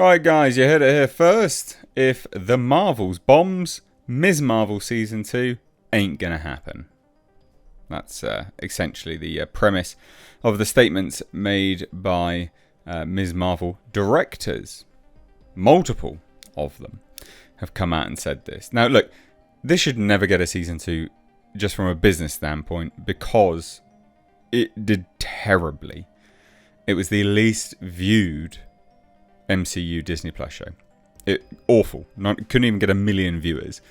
Right, guys, you heard it here first. If The Marvels bombs, Ms. Marvel Season 2 ain't gonna happen. That's essentially the premise of the statements made by Ms. Marvel directors. Multiple of them have come out and said this. Now, look, this should never get a Season 2 just from a business standpoint because it did terribly. It was the least viewed MCU Disney Plus show. Awful. Couldn't even get 1 million viewers.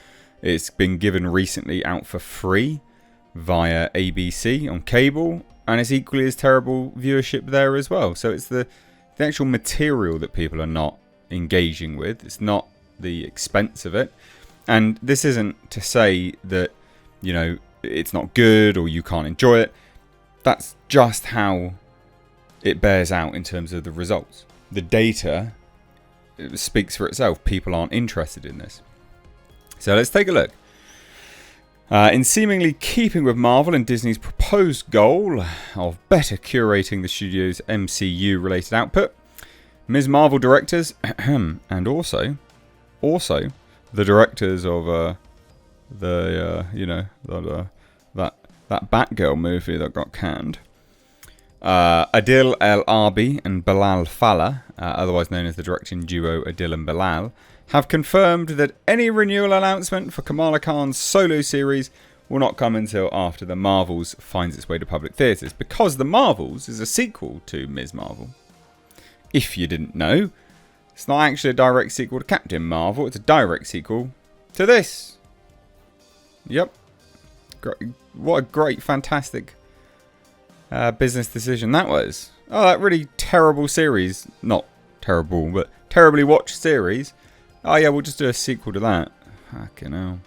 It's been given recently out for free via ABC on cable, and it's equally as terrible viewership there as well. So it's the actual material that people are not engaging with. It's not the expense of it. And this isn't to say that, you know, it's not good or you can't enjoy it. That's just how it bears out in terms of the results. The data speaks for itself. People aren't interested in this. So let's take a look. In seemingly keeping with Marvel and Disney's proposed goal of better curating the studio's MCU-related output, Ms. Marvel directors, and also the directors of that Batgirl movie that got canned, Adil El Arbi and Bilal Fallah, otherwise known as the directing duo Adil and Bilal, have confirmed that any renewal announcement for Kamala Khan's solo series will not come until after The Marvels finds its way to public theatres, because The Marvels is a sequel to Ms. Marvel. If you didn't know, it's not actually a direct sequel to Captain Marvel, it's a direct sequel to this. Yep. What a great, fantastic business decision that was. Oh, that really terrible series. Not terrible, but terribly watched series. Oh yeah, we'll just do a sequel to that. Fucking hell.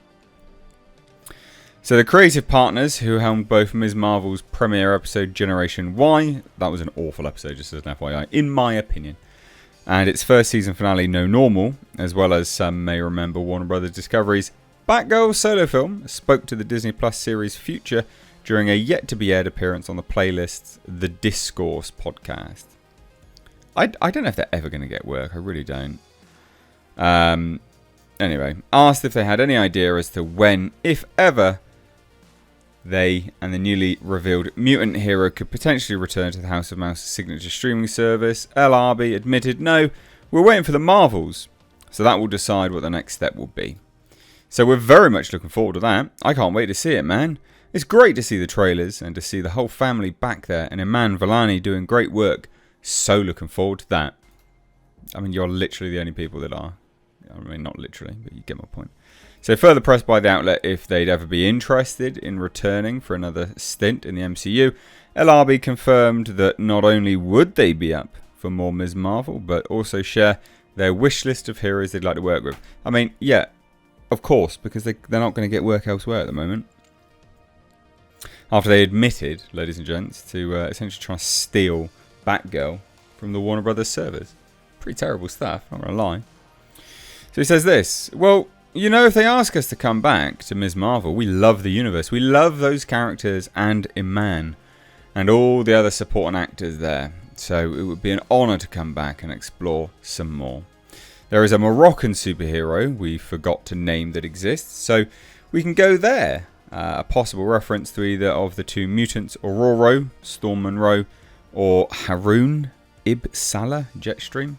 So the creative partners who helmed both Ms. Marvel's premiere episode Generation Y, that was an awful episode, just as an FYI, in my opinion, and its first season finale No Normal, as well as some may remember Warner Brothers Discovery's Batgirl solo film, spoke to the Disney Plus series Future during a yet-to-be-aired appearance on the playlist's The Discourse podcast. I don't know if they're ever going to get work. I really don't. Anyway, asked if they had any idea as to when, if ever, they and the newly revealed mutant hero could potentially return to the House of Mouse's signature streaming service, El Arbi admitted, "No, we're waiting for the Marvels, so that will decide what the next step will be." So we're very much looking forward to that. I can't wait to see it, man. It's great to see the trailers and to see the whole family back there and Iman Vellani doing great work. So looking forward to that. I mean, you're literally the only people that are. I mean, not literally, but you get my point. So further pressed by the outlet if they'd ever be interested in returning for another stint in the MCU, El Arbi confirmed that not only would they be up for more Ms. Marvel, but also share their wish list of heroes they'd like to work with. I mean, yeah, of course, because they're not going to get work elsewhere at the moment. After they admitted, ladies and gents, to essentially trying to steal Batgirl from the Warner Brothers servers. Pretty terrible stuff, not going to lie. So he says this, well, you know, if they ask us to come back to Ms. Marvel, we love the universe. We love those characters and Iman and all the other supporting actors there. So it would be an honour to come back and explore some more. There is a Moroccan superhero we forgot to name that exists, so we can go there. A possible reference to either of the two mutants, Ororo, Storm Monroe, or Haroon Ibn Salah, Jetstream,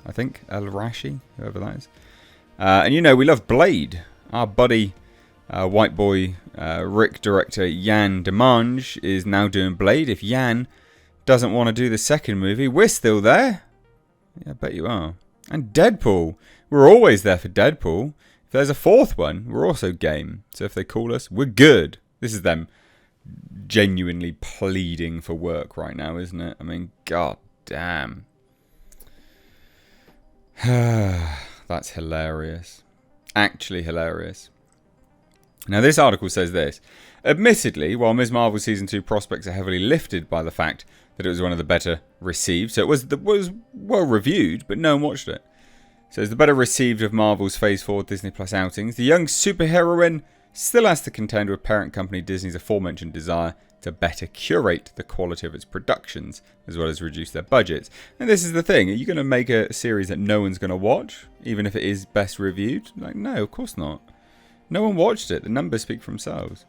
I think, El Rashi, whoever that is. And you know, we love Blade. Our buddy, white boy, Rick director Yann Demange is now doing Blade. If Yann doesn't want to do the second movie, we're still there. Yeah, I bet you are. And Deadpool. We're always there for Deadpool. If there's a fourth one, we're also game. So if they call us, we're good. This is them genuinely pleading for work right now, isn't it? I mean, god damn. That's hilarious. Actually hilarious. Now, this article says this. Admittedly, while Ms. Marvel Season 2 prospects are heavily lifted by the fact that it was one of the better received, so it was well reviewed, but no one watched it. So it's the better received of Marvel's Phase 4 Disney Plus outings. The young superheroine still has to contend with parent company Disney's aforementioned desire to to better curate the quality of its productions, as well as reduce their budgets. And this is the thing, are you going to make a series that no one's going to watch, even if it is best reviewed? Like, no, of course not. No one watched it. The numbers speak for themselves.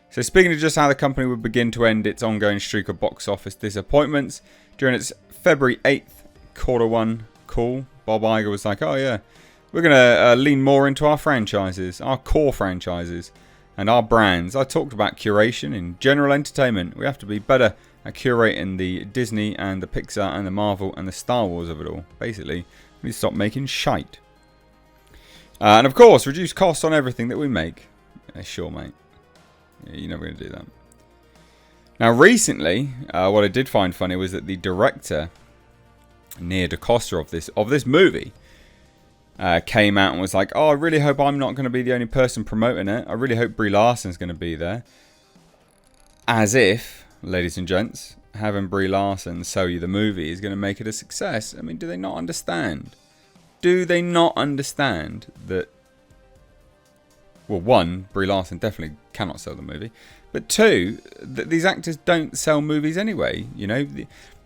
So speaking of just how the company would begin to end its ongoing streak of box office disappointments, during its February 8th Q1 call, Bob Iger was like, oh yeah, we're going to lean more into our franchises, our core franchises, and our brands. I talked about curation in general entertainment. We have to be better at curating the Disney and the Pixar and the Marvel and the Star Wars of it all. Basically, we need to stop making shite. And of course, reduce costs on everything that we make. Yeah, sure, mate. Yeah, you're never going to do that. Now, recently, what I did find funny was that the director, Nia DaCosta, of this movie, came out and was like, oh, I really hope I'm not going to be the only person promoting it. I really hope Brie Larson's going to be there. As if, ladies and gents, having Brie Larson sell you the movie is going to make it a success. I mean, do they not understand? Do they not understand that, well, one, Brie Larson definitely cannot sell the movie. But two, that these actors don't sell movies anyway. You know,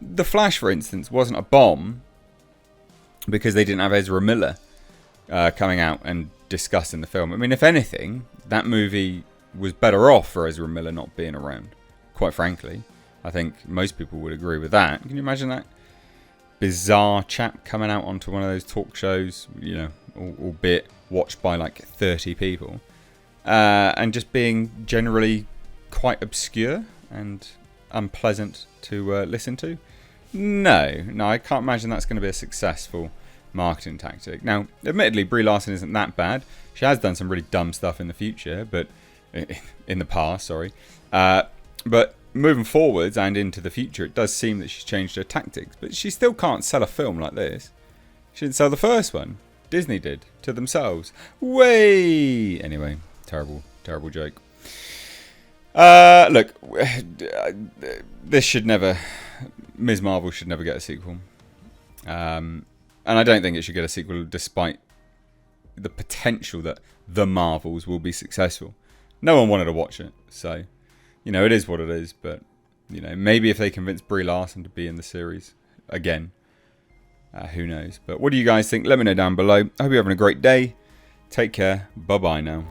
the Flash, for instance, wasn't a bomb because they didn't have Ezra Miller coming out and discussing the film. I mean, if anything, that movie was better off for Ezra Miller not being around. Quite frankly, I think most people would agree with that. Can you imagine that bizarre chap coming out onto one of those talk shows, you know, albeit watched by like 30 people, and just being generally quite obscure and unpleasant to listen to? No, I can't imagine that's going to be a successful marketing tactic. Now, admittedly, Brie Larson isn't that bad. She has done some really dumb stuff in the future, but in the past, sorry. But moving forwards and into the future, it does seem that she's changed her tactics. But she still can't sell a film like this. She didn't sell the first one. Disney did to themselves. Way anyway, terrible joke. Look, this should never. Ms. Marvel should never get a sequel. And I don't think it should get a sequel despite the potential that The Marvels will be successful. No one wanted to watch it, so, you know, it is what it is. But, you know, maybe if they convince Brie Larson to be in the series again, who knows. But what do you guys think? Let me know down below. I hope you're having a great day. Take care. Bye-bye now.